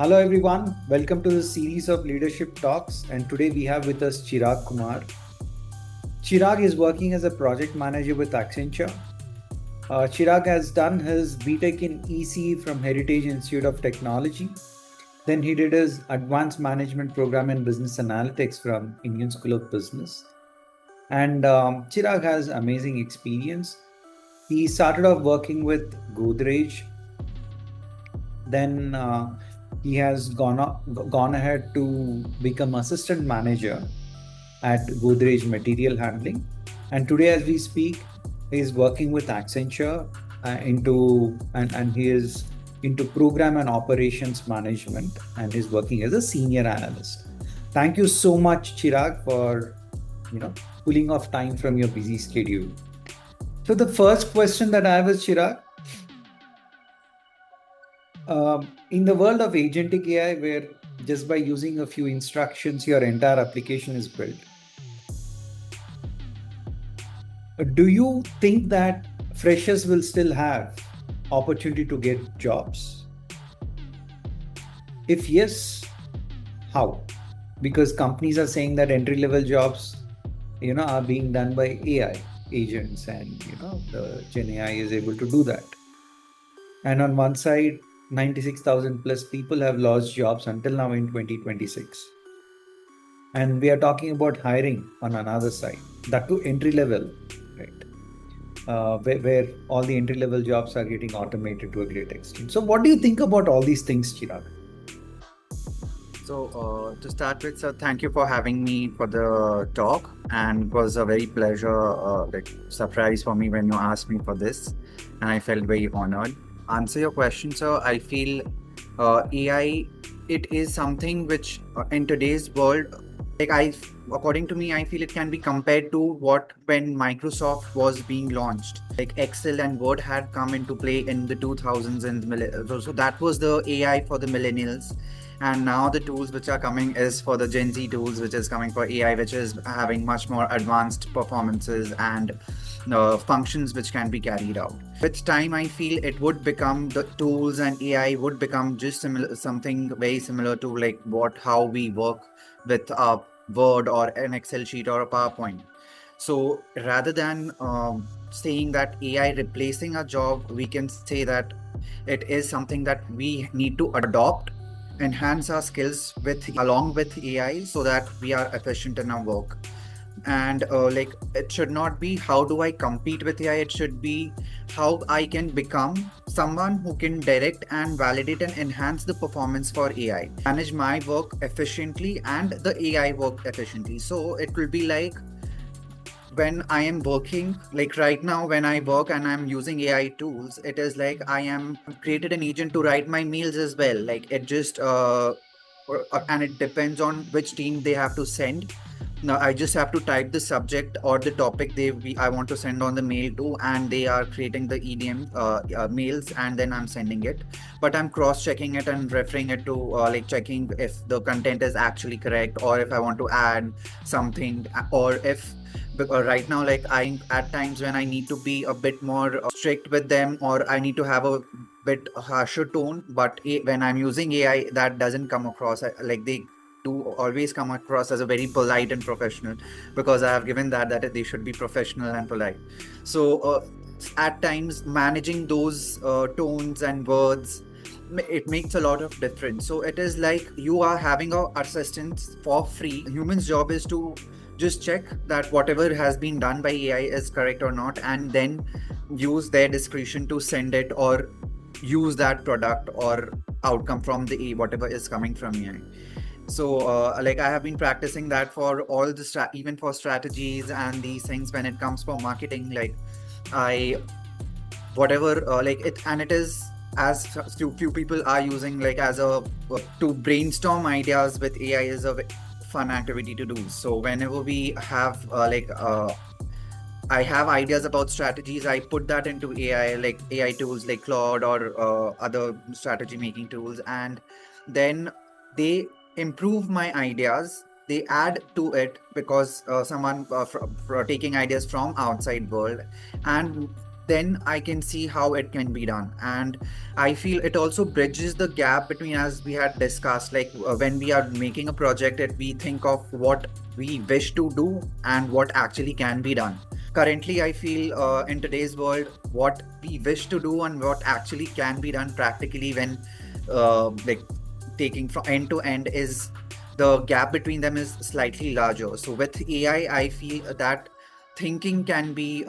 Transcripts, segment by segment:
Hello everyone, welcome to the series of leadership talks, and today we have with us Chiraag Kumar. Chiraag is working as a project manager with Accenture. Chiraag has done his BTech in EC from Heritage Institute of Technology. Then he did his advanced management program in business analytics from Indian School of Business. And Chiraag has amazing experience. He started off working with Godrej. Then he has gone ahead to become assistant manager at Godrej Material Handling. And today, as we speak, he is working with Accenture and he is into program and operations management and is working as a senior analyst. Thank you so much, Chiraag, for pulling off time from your busy schedule. So the first question that I have is, Chiraag, in the world of agentic AI, where just by using a few instructions, your entire application is built, do you think that freshers will still have opportunity to get jobs? If yes, how? Because companies are saying that entry-level jobs, are being done by AI agents, and the Gen AI is able to do that. And on one side, 96,000 plus people have lost jobs until now in 2026. And we are talking about hiring on another side, that to entry level, right? Where all the entry level jobs are getting automated to a great extent. So, what do you think about all these things, Chirag? So to start with, sir, thank you for having me for the talk, and it was a very pleasure, surprise for me when you asked me for this, and I felt very honored. Answer your question, sir. I feel AI, it is something which in today's world, according to me, I feel it can be compared to what when Microsoft was being launched. Like Excel and Word had come into play in the 2000s, and so that was the AI for the millennials. And now the tools which are coming is for the Gen Z tools, which is coming for AI, which is having much more advanced performances and functions which can be carried out. With time, I feel it would become the tools and AI would become just similar, something very similar to like how we work with a Word or an Excel sheet or a PowerPoint. So rather than saying that AI replacing a job, we can say that it is something that we need to adopt, enhance our skills with along with AI so that we are efficient in our work. And it should not be how do I compete with AI, it should be how I can become someone who can direct and validate and enhance the performance for AI, manage my work efficiently and the AI work efficiently. So it will be like when I am working, like right now, when I work and I'm using AI tools, it is like I am created an agent to write my mails as well. Like it just, and it depends on which team they have to send. Now I just have to type the subject or the topic I want to send on the mail to, and they are creating the EDM mails, and then I'm sending it. But I'm cross-checking it and referring it to like checking if the content is actually correct, or if I want to add something, or if because right now like I at times when I need to be a bit more strict with them, or I need to have a bit harsher tone, but when I'm using AI, that doesn't come across like they do always come across as a very polite and professional, because I have given that they should be professional and polite. So at times managing those tones and words, it makes a lot of difference. So it is like you are having a assistant for free. Human's job is to just check that whatever has been done by AI is correct or not, and then use their discretion to send it or use that product or outcome from the whatever is coming from AI. So like I have been practicing that for all the even for strategies and these things when it comes for marketing. Like I whatever like it, and it is as few people are using like as a to brainstorm ideas with AI is a fun activity to do. So whenever we have I have ideas about strategies, I put that into AI, like AI tools like Claude or other strategy making tools, and then they improve my ideas. They add to it because someone taking ideas from outside world, and then I can see how it can be done. And I feel it also bridges the gap between, as we had discussed, like when we are making a project, that we think of what we wish to do and what actually can be done. Currently, I feel in today's world, what we wish to do and what actually can be done practically, when like taking from end to end, is the gap between them is slightly larger. So with AI, I feel that thinking can be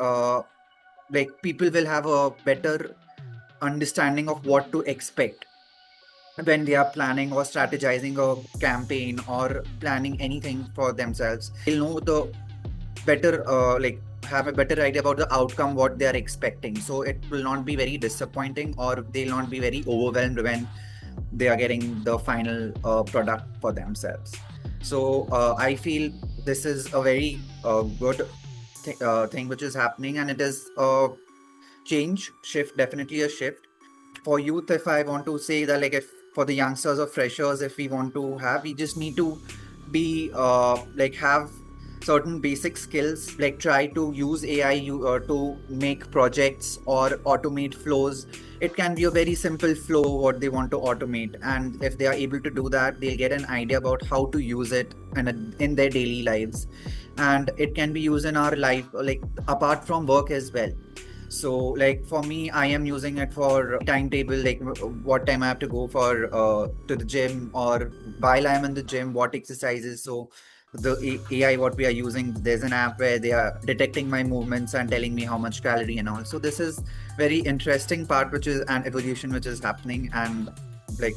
like people will have a better understanding of what to expect when they are planning or strategizing a campaign or planning anything for themselves. They'll know the better like have a better idea about the outcome what they are expecting, so it will not be very disappointing, or they'll not be very overwhelmed when they are getting the final product for themselves. So I feel this is a very good thing which is happening, and it is a change, shift, definitely a shift for youth. If I want to say that, like, if for the youngsters or freshers, if we want to have, we just need to be like have certain basic skills, like try to use AI to make projects or automate flows. It can be a very simple flow what they want to automate, and if they are able to do that, they'll get an idea about how to use it and in their daily lives. And it can be used in our life, like apart from work as well. So like for me, I am using it for timetable, like what time I have to go for to the gym, or while I'm in the gym, what exercises. So the AI what we are using, there's an app where they are detecting my movements and telling me how much calorie and all. So this is very interesting part, which is an evolution which is happening. And like,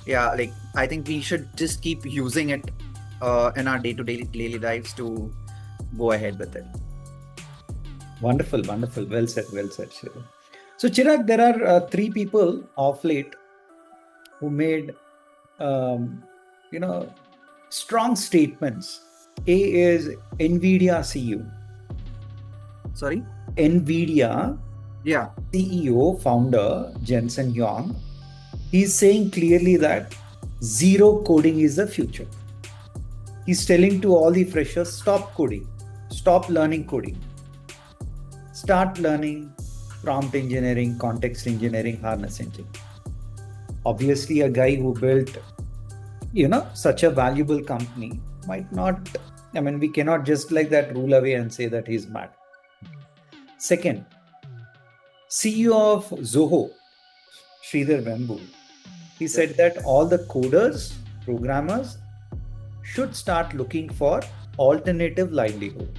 yeah, like I think we should just keep using it in our day-to-day daily lives to go ahead with it. Wonderful, wonderful. Well said, Chirag. So, Chirag, there are three people of late who made, um, strong statements. A is NVIDIA CEO. Sorry? NVIDIA Yeah. CEO, founder, Jensen Huang, he's saying clearly that zero coding is the future. He's telling to all the freshers, stop coding, stop learning coding, start learning prompt engineering, context engineering, harness engineering. Obviously, a guy who built, such a valuable company might not, I mean, we cannot just like that rule away and say that he's mad. Second, CEO of Zoho, Sridhar Vembu, he said that all the coders, programmers should start looking for alternative livelihood.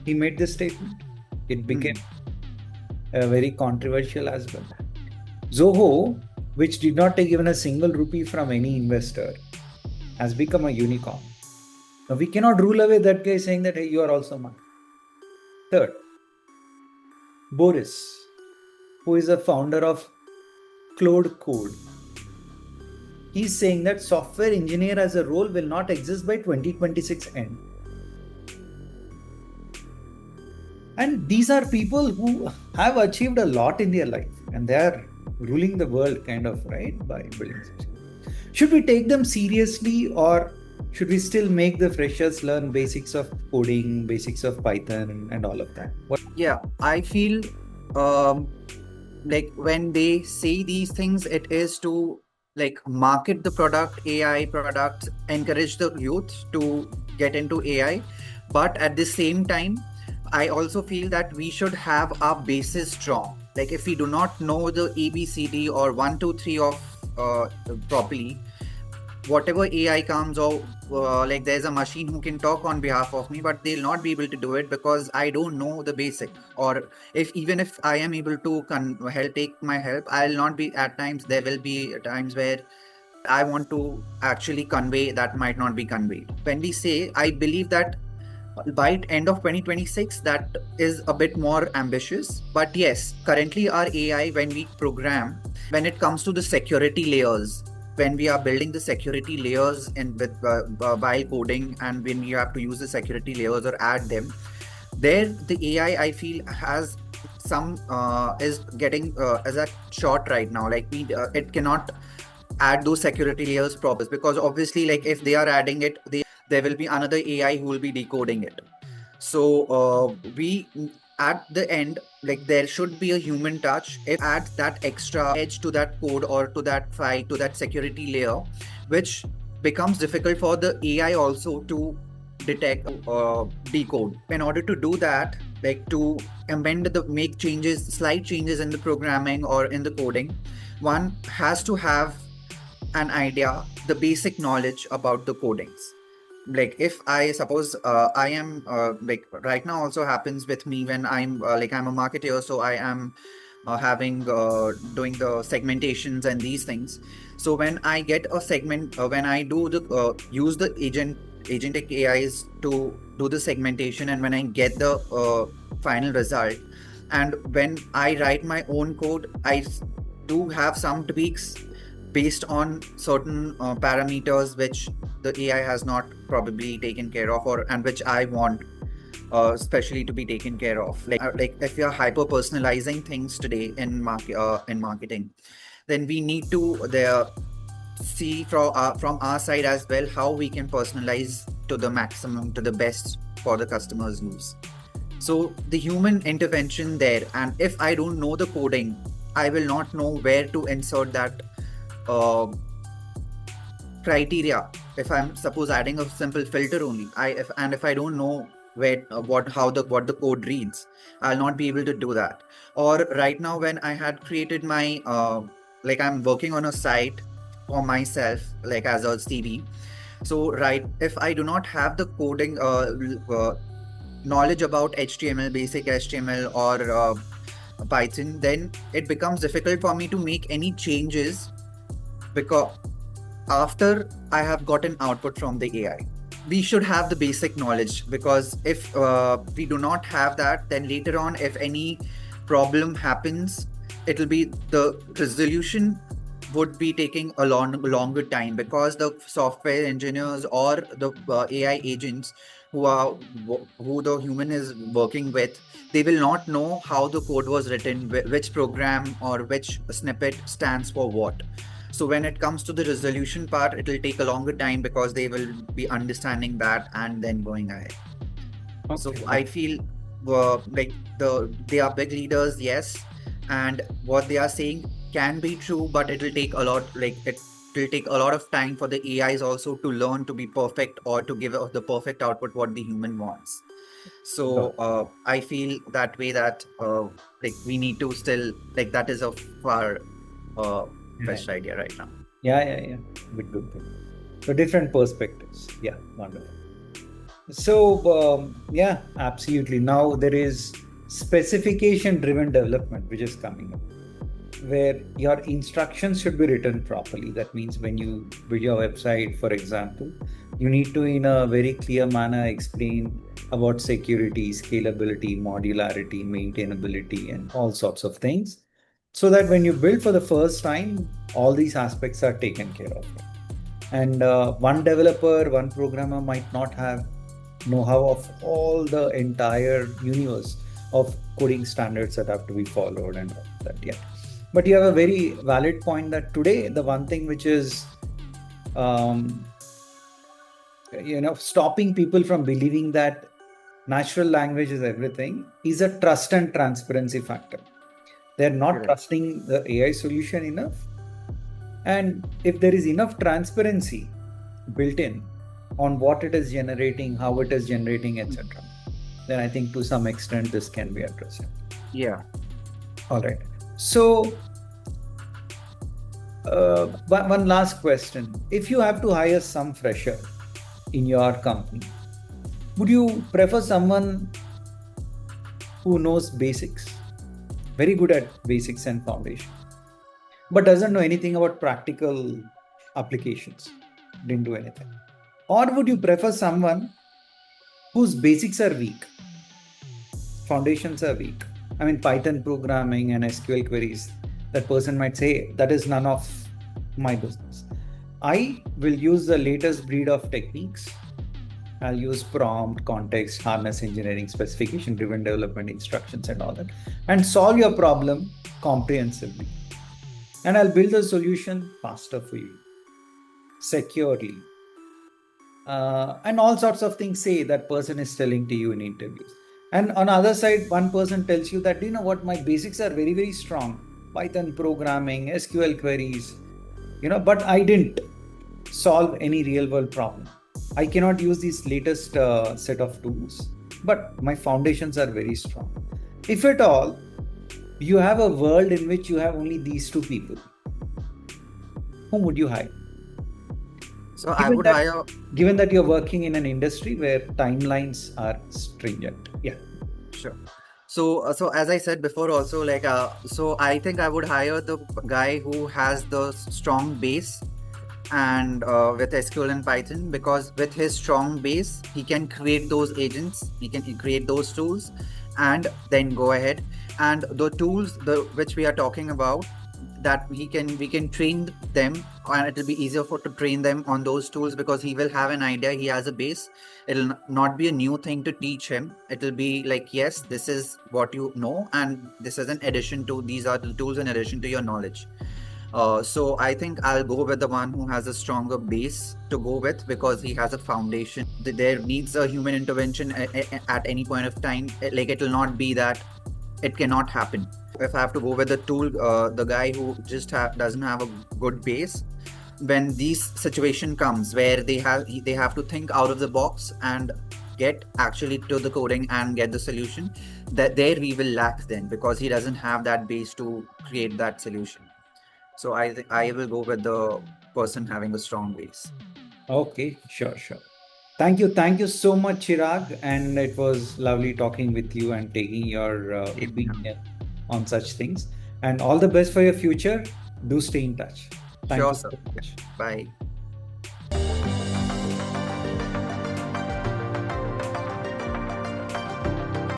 He made this statement. It became very controversial as well. Zoho, which did not take even a single rupee from any investor, has become a unicorn. Now, we cannot rule away that guy saying that, hey, you are also mine. Third, Boris, who is a founder of Claude Code, he's saying that software engineer as a role will not exist by 2026 end. And these are people who have achieved a lot in their life and they are ruling the world, kind of, right, by building systems. Should we take them seriously, or should we still make the freshers learn basics of coding, basics of Python, and all of that? Yeah, I feel um, like when they say these things, it is to like market the product, AI product, encourage the youth to get into AI. But at the same time, I also feel that we should have our bases strong. Like if we do not know the ABCD or 1, 2, 3 of properly, whatever AI comes, or like there's a machine who can talk on behalf of me, but they'll not be able to do it because I don't know the basic. Or if even if I am able to help, take my help, I'll not be, at times there will be times where I want to actually convey that might not be conveyed. When we say, I believe that by end of 2026, that is a bit more ambitious. But yes, currently our AI, when we program, when it comes to the security layers, when we are building the security layers in with while coding, and when you have to use the security layers or add them, there the AI I feel has some is getting as a short right now. Like we it cannot add those security layers proper, because obviously, like if they are adding it, there will be another AI who will be decoding it. So we at the end, like there should be a human touch. If add that extra edge to that code or to that file, to that security layer, which becomes difficult for the AI also to detect, decode. In order to do that, like to make changes, slight changes in the programming or in the coding, one has to have an idea, the basic knowledge about the codings. Like if I suppose I am like right now also happens with me when I'm like I'm a marketer, so I am having doing the segmentations and these things. So when I get a segment, when I do the use the agentic AIs to do the segmentation, and when I get the final result, and when I write my own code, do have some tweaks based on certain parameters which the AI has not probably taken care of, or and which I want especially to be taken care of. Like if we are hyper personalizing things today in marketing, then we need to there see from our side as well how we can personalize to the maximum, to the best for the customer's use. So the human intervention there, and if I don't know the coding, I will not know where to insert that uh, criteria. If I'm suppose adding a simple filter only, if I don't know where what the code reads, I'll not be able to do that. Or right now when I had created my like I'm working on a site for myself, like as a CV. So right, if I do not have the coding knowledge about HTML, basic HTML, or Python, then it becomes difficult for me to make any changes, because after I have gotten output from the AI. We should have the basic knowledge, because if we do not have that, then later on, if any problem happens, it'll be the resolution would be taking a longer time, because the software engineers or the AI agents who the human is working with, they will not know how the code was written, which program or which snippet stands for what. So when it comes to the resolution part, it will take a longer time because they will be understanding that and then going ahead. So Okay. I feel like they are big leaders, yes, and what they are saying can be true, but it will take a lot. Like it will take a lot of time for the AIs also to learn to be perfect, or to give the perfect output what the human wants. Got So I feel that way, that like we need to still, like that is a far uh, it. best idea right now. Yeah. Good, good, good. So different perspectives. Yeah, wonderful. So yeah, absolutely. Now there is specification-driven development which is coming up, where your instructions should be written properly. That means when you build your website, for example, you need to, in a very clear manner, explain about security, scalability, modularity, maintainability, and all sorts of things, so that when you build for the first time, all these aspects are taken care of. And one developer, one programmer might not have know-how of all the entire universe of coding standards that have to be followed and all that yet. But you have a very valid point that today the one thing which is um, stopping people from believing that natural language is everything is a trust and transparency factor. They're not Correct. trusting the AI solution enough. And if there is enough transparency built in on what it is generating, how it is generating, etc., then I think to some extent this can be addressed. Yeah. All right. So, one last question. If you have to hire some fresher in your company, would you prefer someone who knows basics, very good at basics and foundation, but doesn't know anything about practical applications, didn't do anything? Or would you prefer someone whose basics are weak, foundations are weak? I mean, Python programming and SQL queries, that person might say, that is none of my business. I will use the latest breed of techniques. I'll use prompt, context, harness engineering, specification driven development, instructions, and all that, and solve your problem comprehensively. And I'll build a solution faster for you, securely, and all sorts of things say that person is telling to you in interviews. And on the other side, one person tells you that, you know what, my basics are very, very strong. Python programming, SQL queries, but I didn't solve any real world problem. I cannot use these latest set of tools, but my foundations are very strong. If at all, you have a world in which you have only these two people, whom would you hire? So I Given would that, hire. given that you're working in an industry where timelines are stringent. Yeah. Sure. So as I said before, also like so I think I would hire the guy who has the strong base and with SQL and Python, because with his strong base, he can create those agents, he can create those tools, and then go ahead. And the tools which we are talking about, that we can train them, and it will be easier for to train them on those tools, because he will have an idea, he has a base. It'll not be a new thing to teach him. It will be like, yes, this is what you know, and this is an addition to, these are the tools in addition to your knowledge. So I think I'll go with the one who has a stronger base to go with, because he has a foundation. There needs a human intervention at any point of time. Like, it will not be that it cannot happen. If I have to go with the tool, the guy who just doesn't have a good base, when these situation comes where they have to think out of the box and get actually to the coding and get the solution, that there we will lack then, because he doesn't have that base to create that solution. So I think I will go with the person having a strong base. Okay, sure, sure. Thank you. Thank you so much, Chirag. And it was lovely talking with you and taking your Yeah. opinion on such things. And all the best for your future. Do stay in touch. Thank Sure, you sir. so Yeah. much. Bye.